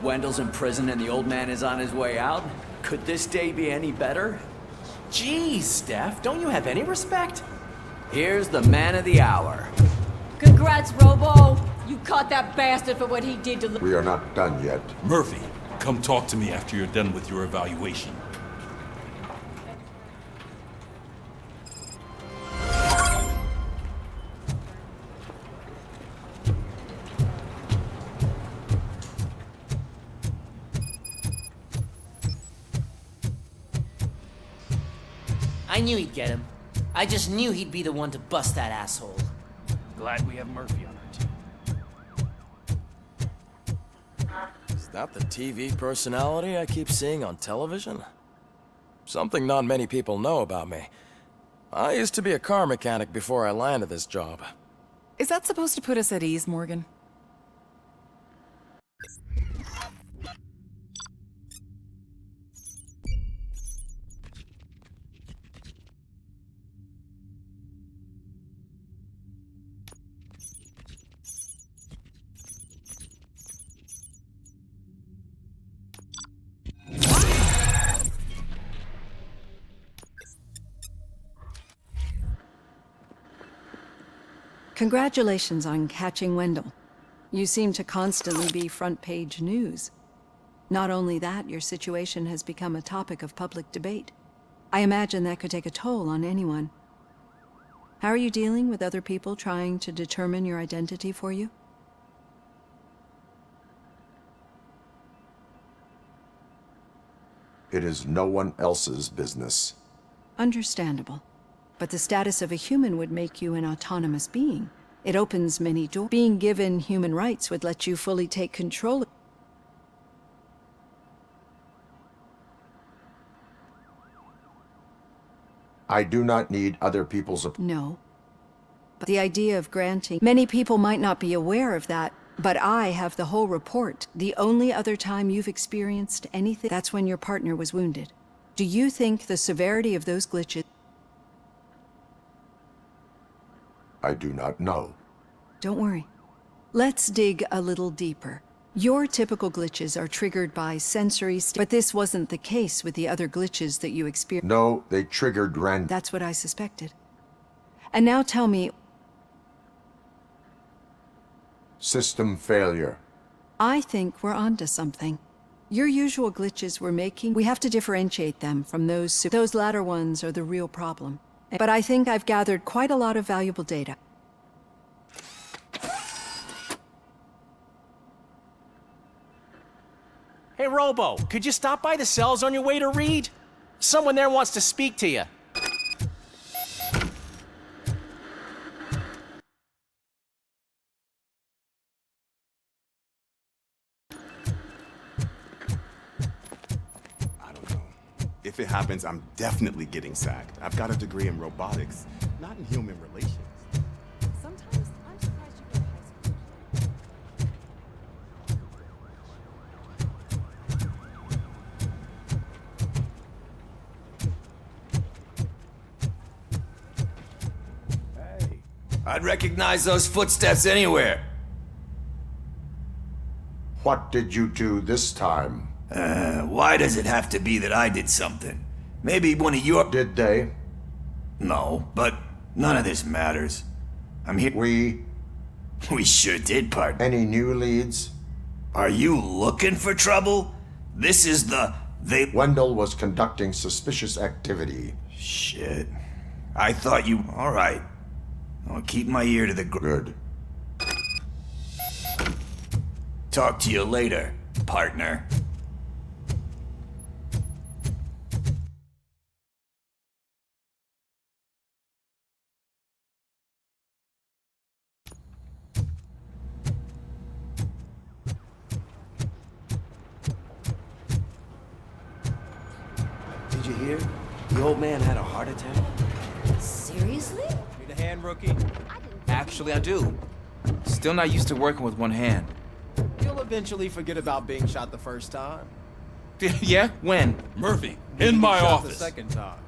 Wendell's in prison and the old man is on his way out. Could this day be any better? Jeez, Steph, don't you have any respect? Here's the man of the hour. Congrats, Robo! You caught that bastard for what he did to... We are not done yet. Murphy, come talk to me after you're done with your evaluation. I knew he'd get him. I just knew he'd be the one to bust that asshole. Glad we have Murphy on our team. Is that the TV personality I keep seeing on television? Something not many people know about me. I used to be a car mechanic before I landed this job. Is that supposed to put us at ease, Morgan? Congratulations on catching Wendell. You seem to constantly be front-page news. Not only that, your situation has become a topic of public debate. I imagine that could take a toll on anyone. How are you dealing with other people trying to determine your identity for you? It is no one else's business. Understandable. But the status of a human would make you an autonomous being. It opens many doors. Being given human rights would let you fully take control. I do not need other people's No. But the idea of granting... Many people might not be aware of that, but I have the whole report. The only other time you've experienced anything, that's when your partner was wounded. Do you think the severity of those glitches... I do not know. Don't worry. Let's dig a little deeper. Your typical glitches are triggered by sensory but this wasn't the case with the other glitches that you experienced. No, they triggered random. That's what I suspected. And now tell me... System failure. I think we're onto something. Your usual glitches we're making, we have to differentiate them from those... Those latter ones are the real problem. But I think I've gathered quite a lot of valuable data. Hey, Robo, could you stop by the cells on your way to read? Someone there wants to speak to you. I don't know. If it happens, I'm definitely getting sacked. I've got a degree in robotics, not in human relations. Sometimes I'm surprised you go to high school. I'd recognize those footsteps anywhere. What did you do this time? Why does it have to be that I did something? Maybe one of your... Did they? No, but none of this matters. I'm here... We sure did, partner. Any new leads? Are you looking for trouble? This is the... Wendell was conducting suspicious activity. Shit. I thought you... All right. I'll keep my ear to the... Good. Talk to you later, partner. Did you hear? The old man had a heart attack. Seriously? Need a hand, rookie? Actually, I do. Still not used to working with one hand. You'll eventually forget about being shot the first time. Yeah? When? Murphy, in my Shot office. the second time.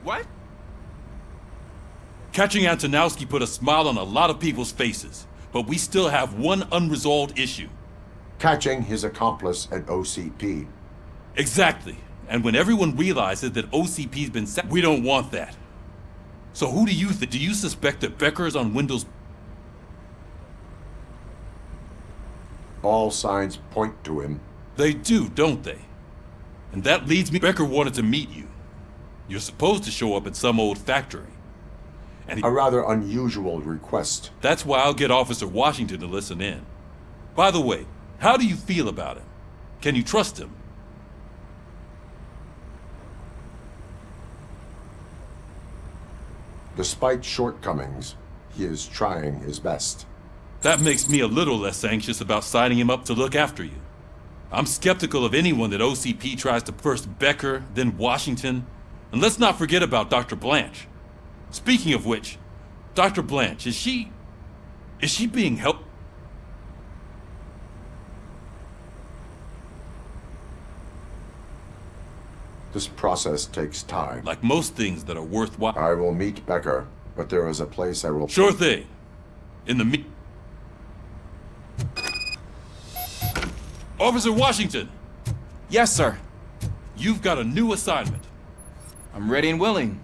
What? Catching Antonowski put a smile on a lot of people's faces, but we still have one unresolved issue. catching his accomplice at OCP. Exactly. And when everyone realizes that OCP's been set, we don't want that. So who do you think? Do you suspect that Becker's on Windows? All signs point to him. They do, don't they? And that leads me. Becker wanted to meet you. You're supposed to show up at some old factory. And A rather unusual request. that's why I'll get Officer Washington to listen in. By the way, how do you feel about him? Can you trust him? Despite shortcomings, he is trying his best. That makes me a little less anxious about signing him up to look after you. I'm skeptical of anyone that OCP tries to first Becker, then Washington. And let's not forget about Dr. Blanche. Speaking of which, Dr. Blanche, is she being helped? This process takes time. Like most things that are worthwhile. I will meet Becker, but there is a place I will... Sure thing. In the Officer Washington! Yes, sir. You've got a new assignment. I'm ready and willing.